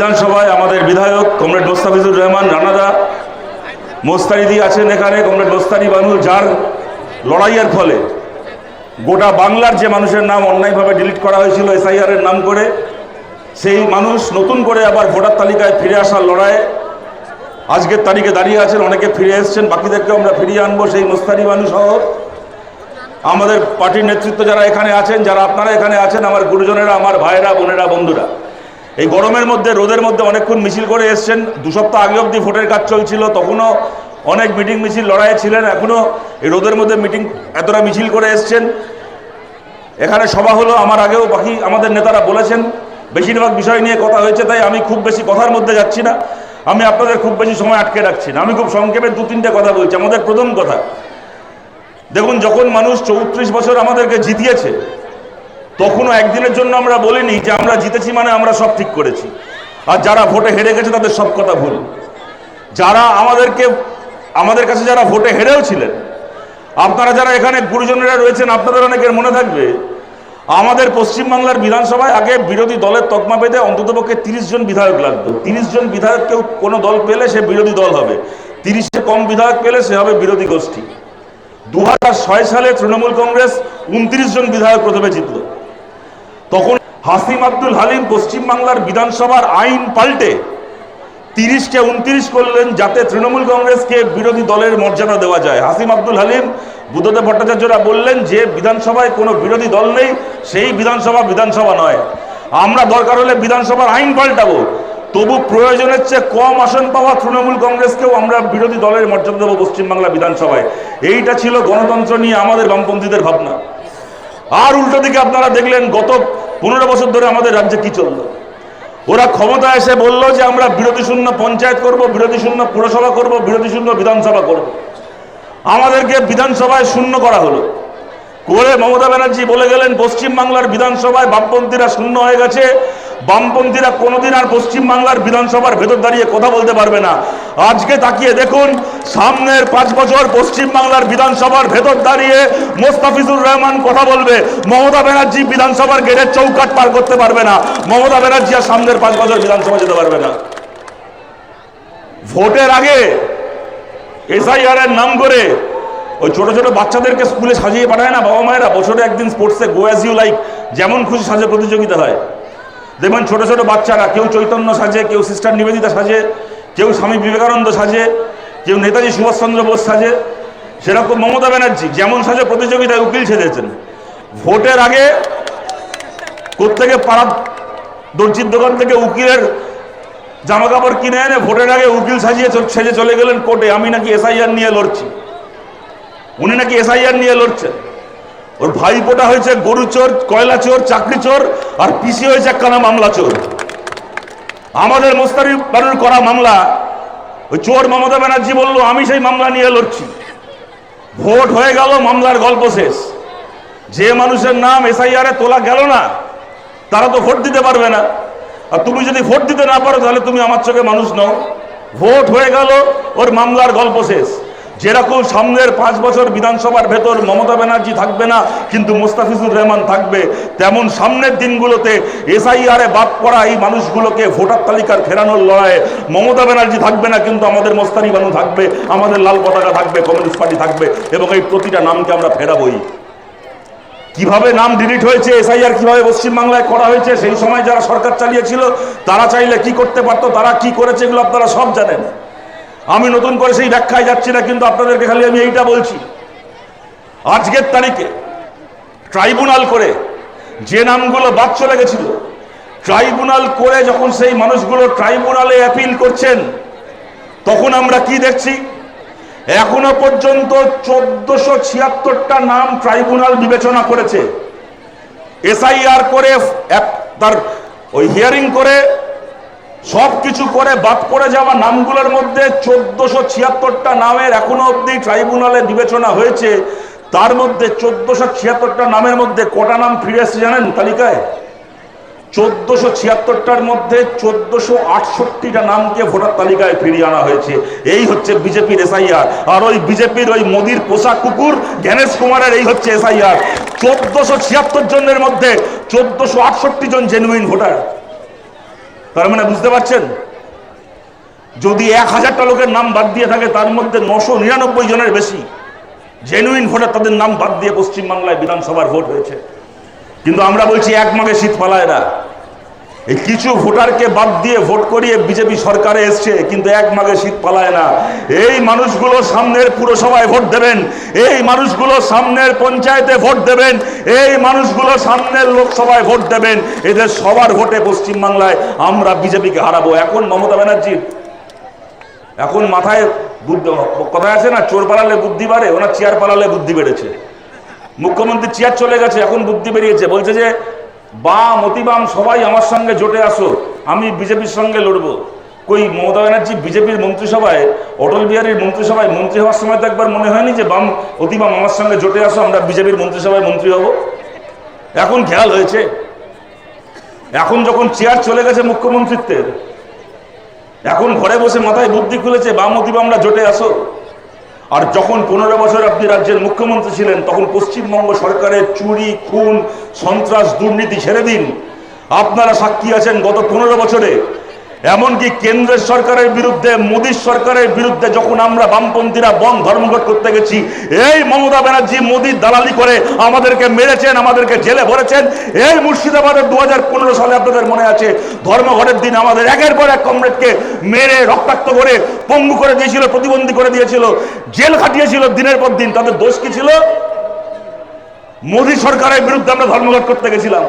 বিধানসভায় আমাদের বিধায়ক কমরেড মোস্তাফিজুর রহমান রানাদা, মোস্তারিদি আছেন এখানে, কমরেড মোস্তারি বানু, যার লড়াইয়ের ফলে গোটা বাংলার যে মানুষের নাম অন্যায়ভাবে ডিলিট করা হয়েছিল এসআইআরের নাম করে, সেই মানুষ নতুন করে আবার ভোটার তালিকায় ফিরে আসার লড়াইয়ে আজকের তারিখে দাঁড়িয়ে আছেন। অনেকে ফিরে এসছেন, বাকিদেরকেও আমরা ফিরিয়ে আনবো। সেই মোস্তারি বানু সহ আমাদের পার্টির নেতৃত্ব যারা এখানে আছেন, যারা আপনারা এখানে আছেন, আমার গুরুজনেরা, আমার ভাইয়েরা, বোনেরা, বন্ধুরা, এই গরমের মধ্যে, রোদের মধ্যে অনেকক্ষণ মিছিল করে এসছেন। 2 সপ্তাহ আগে অবধি ভোটের কাজ চলছিল, তখনও অনেক মিটিং মিছিল লড়াইয়ে ছিলেন, এখনও এই রোদের মধ্যে এতটা মিছিল করে এসছেন। এখানে সভা হলো, আমার আগেও বাকি আমাদের নেতারা বলেছেন, বেশিরভাগ বিষয় নিয়ে কথা হয়েছে, তাই আমি খুব বেশি কথার মধ্যে যাচ্ছি না, আমি আপনাদের খুব বেশি সময় আটকে রাখছি না। আমি খুব সংক্ষেপে 2-3টে কথা বলছি। আমাদের প্রথম কথা, দেখুন, যখন মানুষ 34 বছর আমাদেরকে জিতিয়েছে, তখনও একদিনের জন্য আমরা বলিনি যে আমরা জিতেছি মানে আমরা সব ঠিক করেছি, আর যারা ভোটে হেরে গেছে তাদের সব কথা ভুল। যারা আমাদের কাছে যারা ভোটে হেরেও ছিলেন, আপনারা যারা এখানে গুরুজনেরা রয়েছেন, আপনাদের অনেকের মনে থাকবে, আমাদের পশ্চিমবাংলার বিধানসভায় আগে বিরোধী দলের তকমা পেতে অন্ততপক্ষে 30 জন বিধায়ক লাগতো। 30 জন বিধায়ক কেউ কোনো দল পেলে সে বিরোধী দল হবে, 30-এর কম বিধায়ক পেলে সে হবে বিরোধী গোষ্ঠী। 2006 সালে তৃণমূল কংগ্রেস 29 জন বিধায়ক প্রথমে জিতল। তখন হাসিম আব্দুল হালিম পশ্চিমবাংলার বিধানসভার আইন পাল্টে 30কে 29 করলেন, যাতে তৃণমূল কংগ্রেসকে বিরোধী দলের মর্যাদা দেওয়া যায়। হাসিম আব্দুল হালিম, বুদ্ধদেব ভট্টাচার্যরা বললেন যে বিধানসভায় কোনো বিরোধী দল নেই, সেই বিধানসভা নয়। আমরা দরকার হলে বিধানসভার আইন পাল্টাবো, তবু প্রয়োজনের চেয়ে কম আসন পাওয়া তৃণমূল কংগ্রেসকেও আমরা বিরোধী দলের মর্যাদা দেবো পশ্চিমবাংলা বিধানসভায়। এইটা ছিল গণতন্ত্র নিয়ে আমাদের বামপন্থীদের ভাবনা। আর উল্টো দিকে আপনারা দেখলেন গত 15 বছর ধরে আমাদের রাজ্যে কি চলল। ওরা ক্ষমতা এসে বলল যে আমরা বিরোধী শূন্য পঞ্চায়েত করব, বিরোধী শূন্য পুরসভা করব, বিরোধী শূন্য বিধানসভা করব। আমাদেরকে বিধানসভায় শূন্য করা হলো করে মমতা ব্যানার্জি বলে গেলেন পশ্চিমবাংলার বিধানসভায় বামপন্থীরা শূন্য হয়ে গেছে, বামপন্থীরা কোনোদিন আর পশ্চিমবাংলার বিধানসভার ভেতর দাঁড়িয়ে কথা বলতে পারবে না। আজকে তাকিয়ে দেখুন, সামনের 5 বছর পশ্চিমবাংলার বিধানসভার ভেতর দাঁড়িয়ে মোস্তাফিজুর রহমান কথা বলবে, মমতা ব্যানার্জি বিধানসভার গেটের চৌকাঠ পার করতে পারবে না, মমতা ব্যানার্জি আর সামনের 5 বছর বিধানসভা যেতে পারবে না। ভোটের আগে এসআইআর এর নাম করে ওই ছোট ছোট বাচ্চাদেরকে স্কুলে সাজিয়ে পাঠায় না বাবা মায়েরা, বছরে একদিন স্পোর্টসে গো অ্যাজ ইউ লাইক, যেমন খুশি সাজে প্রতিযোগিতা হয়। দেখবেন ছোট ছোট বাচ্চারা, কেউ চৈতন্য সাজে, কেউ সিস্টার নিবেদিতা সাজে, কেউ স্বামী বিবেকানন্দ সাজে, কেউ নেতাজি সুভাষচন্দ্র বোস সাজে। সেরকম মমতা ব্যানার্জি যেমন সাজে প্রতিযোগিতায় উকিল সেজেছেন। ভোটের আগে কোত্থেকে পাড়ার দর্জির দোকান থেকে উকিলের জামা কাপড় কিনে এনে ভোটের আগে উকিল সেজে চলে গেলেন কোর্টে, আমি নাকি এসআইআর নিয়ে লড়ছি। উনি নাকি এসআইআর নিয়ে লড়ছেন। ওর ভাইপোটা হয়েছে গরু চোর, কয়লা চোর, চাকরি চোর, আর পিসি হয়েছে একখানা মামলা চোর। আমাদের মোস্তারি বানুর করা মামলা, ওই চোর মমতা ব্যানার্জি বলল আমি সেই মামলা নিয়ে লড়ছি। ভোট হয়ে গেল, মামলার গল্প শেষ। যে মানুষের নাম এসআইআর এ তোলা গেল না, তারা তো ভোট দিতে পারবে না। আর তুমি যদি ভোট দিতে না পারো, তাহলে তুমি আমার চোখে মানুষ নও। ভোট হয়ে গেল, ওর মামলার গল্প শেষ। যেরকম সামনের 5 বছর বিধানসভার ভেতর মমতা ব্যানার্জি থাকবে না, কিন্তু মোস্তাফিজুর রহমান থাকবে, তেমন সামনের দিনগুলোতে এসআইআরে বাদ পড়া এই মানুষগুলোকে ভোটার তালিকার ফেরানোর লড়াইয়ে মমতা ব্যানার্জি থাকবে না, কিন্তু আমাদের মোস্তারি বানু থাকবে, আমাদের লাল পতাকা থাকবে, কমিউনিস্ট পার্টি থাকবে, এবং এই প্রতিটা নামকে আমরা ফেরাবই। কিভাবে নাম ডিলিট হয়েছে, এসআইআর কিভাবে পশ্চিমবাংলায় করা হয়েছে, সেই সময় যারা সরকার চালিয়েছিল তারা চাইলে কি করতে পারতো, তারা কি করেছে, এগুলো আপনারা সব জানেন। আমি নতুন করে সেই ব্যাখ্যায় যাচ্ছি না, কিন্তু আপনাদেরকে খালি আমি এইটা বলছি, আজকের তারিখে ট্রাইব্যুনাল করে যে নামগুলো বাদ চলে গেছিল, ট্রাইব্যুনাল করে যখন সেই মানুষগুলো ট্রাইব্যুনালে অ্যাপিল করছেন, তখন আমরা কি দেখছি, এখনো পর্যন্ত 1476টা নাম ট্রাইব্যুনাল বিবেচনা করেছে। এসআইআর করে তার ওই হিয়ারিং করে সবকিছু করে বাদ পড়ে যাওয়া নামগুলোর মধ্যে 1476টা নামের এখনো অবধি ট্রাইব্যুনালে বিবেচনা হয়েছে। তার মধ্যে 1476টা নামের মধ্যে কটা নাম ফিরে এসেছে জানেন তালিকায়? 1476টার মধ্যে 1468টা নামকে ভোটার তালিকায় ফিরিয়ে আনা হয়েছে। এই হচ্ছে বিজেপির এসআইআর। আর ওই বিজেপির ওই মোদির পোশাক কুকুর জ্ঞানেশ কুমারের এই হচ্ছে এসআইআর। 1476 জনের মধ্যে 1468 জন জেনুইন ভোটার। তার মানে বুঝতে পারছেন, যদি 1000টা লোকের নাম বাদ দিয়ে থাকে তার মধ্যে 999 জনের বেশি জেনুইন ভোটার, তাদের নাম বাদ দিয়ে পশ্চিমবাংলায় বিধানসভার ভোট হয়েছে। কিন্তু আমরা বলছি এক মাঘে শীত পালায় না। এই কিছু ভোটারকে বাদ দিয়ে ভোট করিয়ে বিজেপি সরকারে এসছে, কিন্তু এক মাঘে শীত পালায় না। এই মানুষগুলো সামনের পুরসভায় ভোট দেবেন, এই মানুষগুলো সামনের পঞ্চায়েতে ভোট দেবেন, এই মানুষগুলো সামনের লোকসভায় ভোট দেবেন। এদের সবার ভোটে পশ্চিমবাংলায় আমরা বিজেপিকে হারাবো। এখন মমতা ব্যানার্জি এখন মাথায় কথা আছে না, চোর পালালে বুদ্ধি বাড়ে, ওনার চেয়ার পালালে বুদ্ধি বেড়েছে। মুখ্যমন্ত্রী চেয়ার চলে গেছে, এখন বুদ্ধি বেরিয়েছে, বলছে যে বাম অতিবাম সবাই আমার সঙ্গে জোটে আসো, আমি বিজেপির সঙ্গে লড়বো। কই মমতা ব্যানার্জি বিজেপির মন্ত্রিসভায়, অটল বিহারীর মন্ত্রিসভায় মন্ত্রী হওয়ার সময় তো একবার মনে হয়নি যে বাম অতিবাম আমার সঙ্গে জোটে আসো, আমরা বিজেপির মন্ত্রিসভায় মন্ত্রী হব? এখন খেয়াল হয়েছে, এখন যখন চেয়ার চলে গেছে মুখ্যমন্ত্রিত্বের, এখন ঘরে বসে মাথায় বুদ্ধি খুলেছে বাম অতিবামরা জোটে আসো। আর যখন 15 বছর আপনি রাজ্যের মুখ্যমন্ত্রী ছিলেন, তখন পশ্চিমবঙ্গ সরকারের চুরি, খুন, সন্ত্রাস, দুর্নীতি ছেড়ে দিন। আপনারা সাক্ষী আছেন গত 15 বছরে, এমনকি কেন্দ্রের সরকারের বিরুদ্ধে, মোদীর সরকারের বিরুদ্ধে যখন আমরা বামপন্থীরা বন ধর্মঘট করতে গেছি, এই মমতা ব্যানার্জি মোদীর দালালি করে আমাদেরকে মেরেছেন, আমাদেরকে জেলে ভরেছেন। এই মুর্শিদাবাদের 2015 সালে আপনাদের মনে আছে, ধর্মঘটের দিন আমাদের একের পর এক কমরেডকে মেরে রক্তাক্ত করে পঙ্গু করে দিয়েছিল, প্রতিবন্ধী করে দিয়েছিল, জেল খাটিয়েছিল দিনের পর দিন। তাদের দোষ কি ছিল? মোদী সরকারের বিরুদ্ধে আমরা ধর্মঘট করতে গেছিলাম,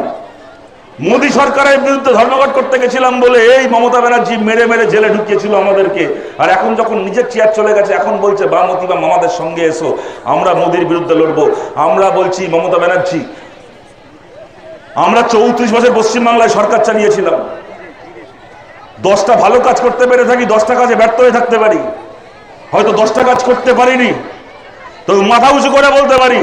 মোদী সরকারের বিরুদ্ধে ধর্মঘট করতে গেছিলাম বলে এই মমতা ব্যানার্জি মেরে মেরে জেলে ঢুকিয়েছিল আমাদেরকে। আর এখন যখন নিজের চেয়ার চলে গেছে, এখন বলছে বাম অতিবাম আমাদের সঙ্গে এসো, আমরা মোদীর বিরুদ্ধে লড়বো। আমরা বলছি মমতা ব্যানার্জি, আমরা 34 বছর পশ্চিমবাংলায় সরকার চালিয়েছিলাম। 10টা ভালো কাজ করতে পেরে থাকি, 10টা কাজে ব্যর্থ হয়ে থাকতে পারি, হয়তো 10টা কাজ করতে পারিনি, তো মাথা উঁচু করে বলতে পারি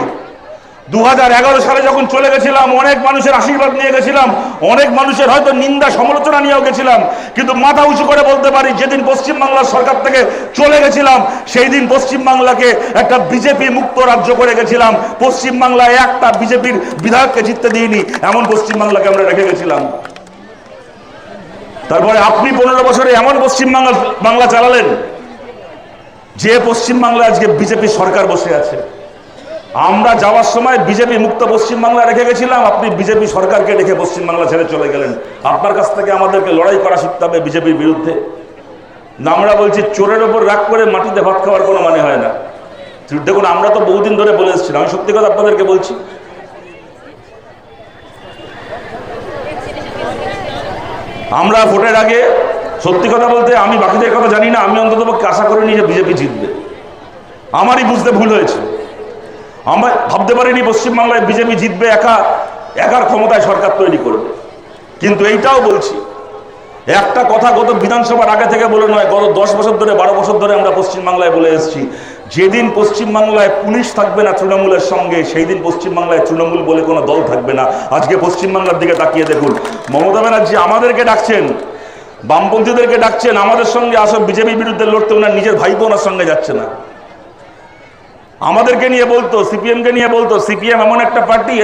2011 সালে যখন চলে গেছিলাম, অনেক মানুষের আশীর্বাদ নিয়ে গেছিলাম, অনেক মানুষের হয়তো নিন্দা সমালোচনা নিয়েও গেছিলাম, কিন্তু মাথা উঁচু করে বলতে পারি যেদিন পশ্চিমবাংলার সরকার থেকে চলে গেছিলাম, সেই দিন পশ্চিমবাংলাকে একটা বিজেপি মুক্ত রাজ্য করে গেছিলাম। পশ্চিমবাংলায় একটা বিজেপির বিধায়ককে জিততে দিইনি, এমন পশ্চিমবাংলাকে আমরা রেখে গেছিলাম। তারপরে আপনি 15 বছরে এমন পশ্চিমবাংলা চালালেন যে পশ্চিমবাংলায় আজকে বিজেপি সরকার বসে আছে। আমরা যাওয়ার সময় বিজেপি মুক্ত পশ্চিমবাংলা রেখে গেছিলাম, আপনি বিজেপি সরকারকে রেখে পশ্চিমবাংলা ছেড়ে চলে গেলেন। আপনার কাছ থেকে আমাদেরকে লড়াই করা শিখতে হবে বিজেপির বিরুদ্ধে। আমরা বলছি চোরের ওপর রাগ করে মাটিতে ভাত খাওয়ার কোনো মানে হয় না। দেখুন, আমরা তো বহুদিন ধরে বলে এসেছিলাম, আমি সত্যি কথা আপনাদেরকে বলছি, আমরা ভোটের আগে, সত্যি কথা বলতে আমি বাকিদের কথা জানি না, আমি অন্ততপক্ষে আশা করিনি যে বিজেপি জিতবে। আমারই বুঝতে ভুল হয়েছে, আমরা ভাবতে পারিনি পশ্চিমবাংলায় বিজেপি জিতবে, একার ক্ষমতায় সরকার তৈরি করবে। কিন্তু এইটাও বলছি, একটা কথা গত বিধানসভার আগে থেকে বলে নয়, গত 10 বছর ধরে, 12 বছর ধরে আমরা পশ্চিমবাংলায় বলে এসেছি, যেদিন পশ্চিমবাংলায় পুলিশ থাকবে না তৃণমূলের সঙ্গে, সেই দিন পশ্চিমবাংলায় তৃণমূল বলে কোনো দল থাকবে না। আজকে পশ্চিমবাংলার দিকে তাকিয়ে দেখুন, মমতা ব্যানার্জি আমাদেরকে ডাকছেন, বামপন্থীদেরকে ডাকছেন আমাদের সঙ্গে আসো বিজেপির বিরুদ্ধে লড়তে, ওনার নিজের ভাইপো ওনার সঙ্গে যাচ্ছে না। আমাদেরকে নিয়ে বলতো, সিপিএমকে নিয়ে বলতো, সিপিএম এমন একটা পার্টি,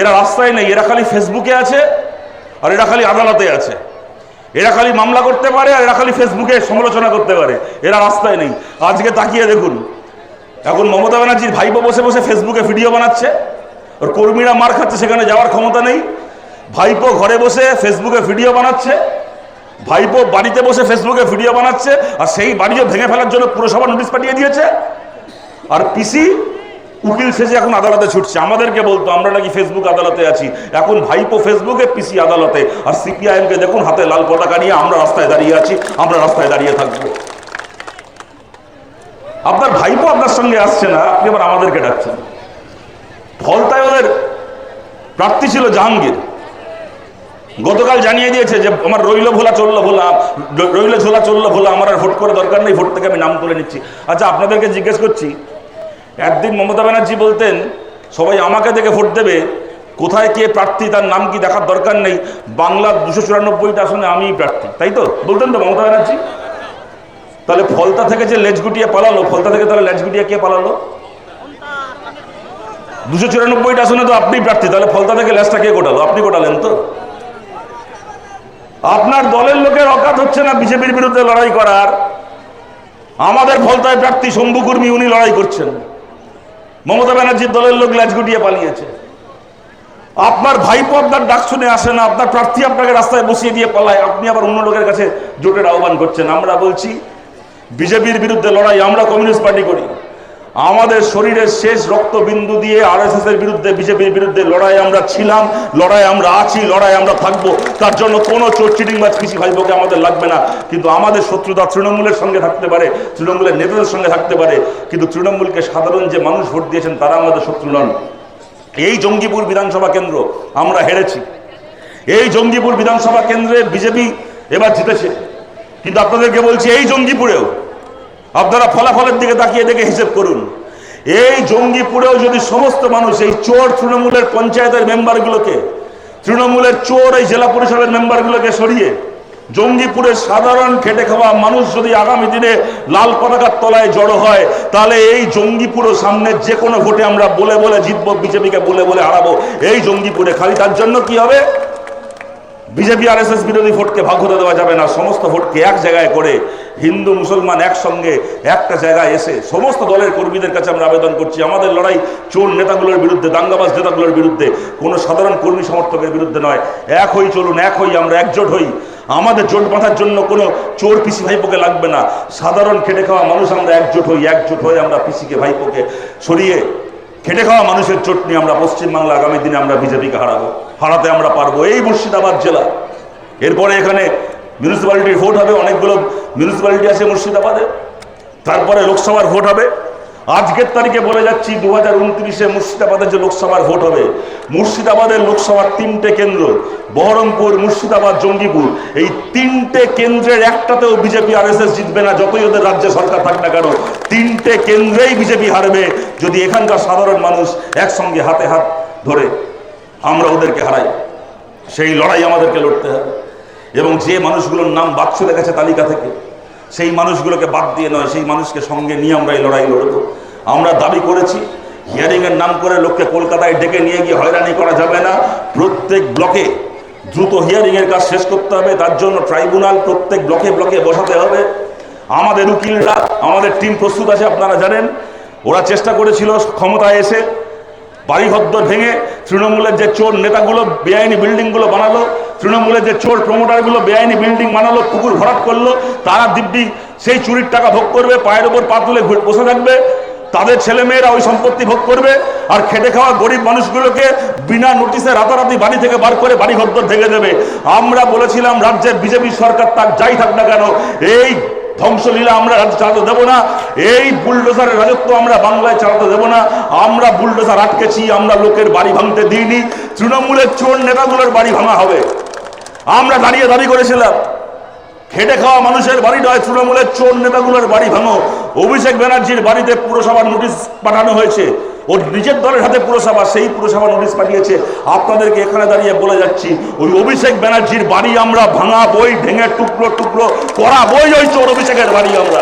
এরা রাস্তায় নেই, এরা খালি ফেসবুকে আছে, আর এরা খালি আদালতে আছে, এরা খালি মামলা করতে পারে, আর এরা খালি ফেসবুকে সমালোচনা করতে পারে, এরা রাস্তায় নেই। আজকে তাকিয়ে দেখুন, এখন মমতা ব্যানার্জির ভাইপো বসে বসে ফেসবুকে ভিডিও বানাচ্ছে, ওর কর্মীরা মার খাচ্ছে, সেখানে যাওয়ার ক্ষমতা নেই। ভাইপো ঘরে বসে ফেসবুকে ভিডিও বানাচ্ছে, ভাইপো বাড়িতে বসে ফেসবুকে ভিডিও বানাচ্ছে, আর সেই বাড়িও ভেঙে ফেলার জন্য পুরসভা নোটিশ পাঠিয়ে দিয়েছে। আর পিসি উকিল সেজে এখন আদালতে ছুটছে, আমাদেরকে বলতো আমরা নাকি ফেসবুক আদালতে আছি। এখন ভাইপো ফেসবুকে, পিসি আদালতে, আর সিপিআইএমকে দেখুন হাতে লাল পতাকা নিয়ে, আমরা রাস্তায় দাঁড়িয়ে আছি, আমরা রাস্তায় দাঁড়িয়ে থাকবো। আপনার ভাইপো আপনার সঙ্গে আসছে না, আপনি আবার আমাদেরকে ডাকছেন। ফলতায় ওদের প্রার্থী ছিল জাহাঙ্গীর, গতকাল জানিয়ে দিয়েছে যে আমার রইলো ভোলা চললো ভোলা, রইলো ঝোলা চললো ভোলা, আমার আর ভোট করে দরকার নেই, ভোট থেকে আমি নাম তুলে নিচ্ছি। আচ্ছা, আপনাদেরকে জিজ্ঞেস করছি, একদিন মমতা ব্যানার্জি বলতেন সবাই আমাকে দেখে ভোট দেবে, কোথায় কে প্রার্থী তার নাম কি দেখার দরকার নেই, বাংলার 294টা আসনে আমিই প্রার্থী, তাই তো বলতেন তো মমতা ব্যানার্জি? তাহলে ফলতা থেকে যে লেজ গুটিয়ে পালালো, ফলতা থেকে তাহলে লেজ গুটিয়ে কে পালালো? 294টা আসনে তো আপনি প্রার্থী, তাহলে ফলতা থেকে লেজটা কে গোটালো? আপনি গোটালেন তো। আপনার দলের লোকের অকাত হচ্ছে না বিজেপির বিরুদ্ধে লড়াই করার। আমাদের ফলতায় প্রার্থী শম্ভু কুর্মী উনি লড়াই করছেন, মমতা ব্যানার্জির দলের লোক ল্যাজ গুটিয়ে পালিয়েছে। আপনার ভাইপো আপনার ডাক শুনে আসে না, আপনার প্রার্থী আপনাকে রাস্তায় বসিয়ে দিয়ে পালায়, আপনি আবার অন্য লোকের কাছে জোটের আহ্বান করছেন। আমরা বলছি বিজেপির বিরুদ্ধে লড়াই আমরা কমিউনিস্ট পার্টি করি। আমাদের শরীরের শেষ রক্তবিন্দু দিয়ে আরএসএস এর বিরুদ্ধে বিজেপির বিরুদ্ধে লড়াই আমরা ছিলাম, লড়াই আমরা আছি, লড়াই আমরা থাকবো। তার জন্য কোনো চোর চিটিংবাজ কৃষি ভাইপোকে আমাদের লাগবে না। কিন্তু আমাদের শত্রুতা তৃণমূলের সঙ্গে থাকতে পারে, তৃণমূলের নেতাদের সঙ্গে থাকতে পারে, কিন্তু তৃণমূলকে সাধারণ যে মানুষ ভোট দিয়েছেন তারা আমাদের শত্রু নন। এই জঙ্গিপুর বিধানসভা কেন্দ্র আমরা হেরেছি, এই জঙ্গিপুর বিধানসভা কেন্দ্রে বিজেপি এবার জিতেছে। কিন্তু আপনাদেরকে বলছি এই জঙ্গিপুরেও আপনারা ফলাফলের দিকে তাকিয়ে দেখে হিসেব করুন। এই জঙ্গিপুরেও যদি সমস্ত মানুষ এই চোর তৃণমূলের পঞ্চায়েতের মেম্বারগুলোকে, তৃণমূলের চোর এই জেলা পরিষদের মেম্বারগুলোকে সরিয়ে জঙ্গিপুরের সাধারণ খেটে খাওয়া মানুষ যদি আগামী দিনে লাল পতাকার তলায় জড়ো হয়, তাহলে এই জঙ্গিপুরও সামনের যে কোনো ভোটে আমরা বলে বলে জিতবো, বিজেপিকে বলে বলে হারাবো এই জঙ্গিপুরে। খালি তার জন্য কি হবে, বিজেপি আরএসএস বিরোধী ভোটকে ভাগ হতে দেওয়া যাবে না। সমস্ত ভোটকে এক জায়গায় করে হিন্দু মুসলমান একসঙ্গে একটা জায়গায় এসে সমস্ত দলের কর্মীদের কাছে আমরা আবেদন করছি, আমাদের লড়াই চোর নেতাগুলোর বিরুদ্ধে, দাঙ্গাবাজ নেতাগুলোর বিরুদ্ধে, কোনো সাধারণ কর্মী সমর্থকের বিরুদ্ধে নয়। এক হই, চলুন এক হই, আমরা একজোট হই। আমাদের জোট বাঁধার জন্য কোনো চোর পিসি ভাইপোকে লাগবে না। সাধারণ খেটে খাওয়া মানুষ আমরা একজোট হই, একজোট হয়ে আমরা পিসিকে ভাইপোকে সরিয়ে খেটে খাওয়া মানুষের চোট নিয়ে আমরা পশ্চিমবাংলা আগামী দিনে আমরা বিজেপিকে হারাবো, হারাতে আমরা পারবো। এই মুর্শিদাবাদ জেলা, এরপরে এখানে মিউনিসিপ্যালিটির ভোট হবে, অনেকগুলো মিউনিসিপ্যালিটি আছে মুর্শিদাবাদে, তারপরে লোকসভার ভোট হবে। আজকের তারিখে বলে যাচ্ছি 2029-এ মুর্শিদাবাদের যে লোকসভার ভোট হবে, মুর্শিদাবাদের লোকসভার 3টে কেন্দ্র, বহরমপুর, মুর্শিদাবাদ, জঙ্গিপুর, এই 3টে কেন্দ্রের একটাতেও বিজেপি আরএসএস জিতবে না, যতই ওদের রাজ্যে সরকার থাক না কেন। 3টে কেন্দ্রেই বিজেপি হারবে যদি এখানকার সাধারণ মানুষ একসঙ্গে হাতে হাত ধরে আমরা ওদেরকে হারাই। সেই লড়াই আমাদেরকে লড়তে হবে। এবং যে মানুষগুলোর নাম বাদ চলে গেছে তালিকা থেকে, সেই মানুষগুলোকে বাদ দিয়ে নয়, সেই মানুষকে সঙ্গে নিয়ে আমরা এই লড়াই লড়ব। আমরা দাবি করেছি হিয়ারিংয়ের নাম করে লোককে কলকাতায় ডেকে নিয়ে গিয়ে হয়রানি করা যাবে না। প্রত্যেক ব্লকে দ্রুত হিয়ারিংয়ের কাজ শেষ করতে হবে, তার জন্য ট্রাইব্যুনাল প্রত্যেক ব্লকে ব্লকে বসাতে হবে। আমাদের উকিলরা, আমাদের টিম প্রস্তুত আছে, আপনারা জানেন। ওরা চেষ্টা করেছিল ক্ষমতায় এসে বাড়িঘর ভেঙে তৃণমূলের যে চোর নেতাগুলো বেআইনি বিল্ডিংগুলো বানালো, তৃণমূলের যে চোর প্রমোটারগুলো বেআইনি বিল্ডিং বানালো, পুকুর ভরাট করলো, তারা দিব্যি সেই চুরির টাকা ভোগ করবে, পায়ের ওপর পা তুলে বসে থাকবে, তাদের ছেলেমেয়েরা ওই সম্পত্তি ভোগ করবে। আর খেটে খাওয়া গরিব মানুষগুলোকে বিনা নোটিশে রাতারাতি বাড়ি থেকে বার করে বাড়িঘর ভেঙে দেবে। আমরা বলেছিলাম রাজ্যের বিজেপি সরকার তার যাই থাক না কেন, এই ধ্বংসলীলা আমরা রাজ্য চালাতে দেবো না, এই বুলডোজারের রাজত্ব আমরা বাংলায় চালাতে দেবো না। আমরা বুলডোজার আটকেছি, আমরা লোকের বাড়ি ভাঙতে দিইনি, তৃণমূলের চোর নেতাগুলোর বাড়ি ভাঙা হবে। আমরা দাঁড়িয়ে দাবি করেছিলাম খেটে খাওয়া মানুষের বাড়ি নয়, তৃণমূলের চোর নেতাগুলোর বাড়ি ভাঙো। অভিষেক ব্যানার্জির বাড়িতে পুরসভার নোটিশ পাঠানো হয়েছে, ওর নিজের দলের হাতে পুরসভা, সেই পুরসভা নোটিশ পাঠিয়েছে। আপনাদেরকে এখানে দাঁড়িয়ে বলে যাচ্ছি, ওই অভিষেক ব্যানার্জির বাড়ি আমরা ভাঙা বই, ভেঙে টুকরো টুকরো করা বই, ওই চোর অভিষেকের বাড়ি আমরা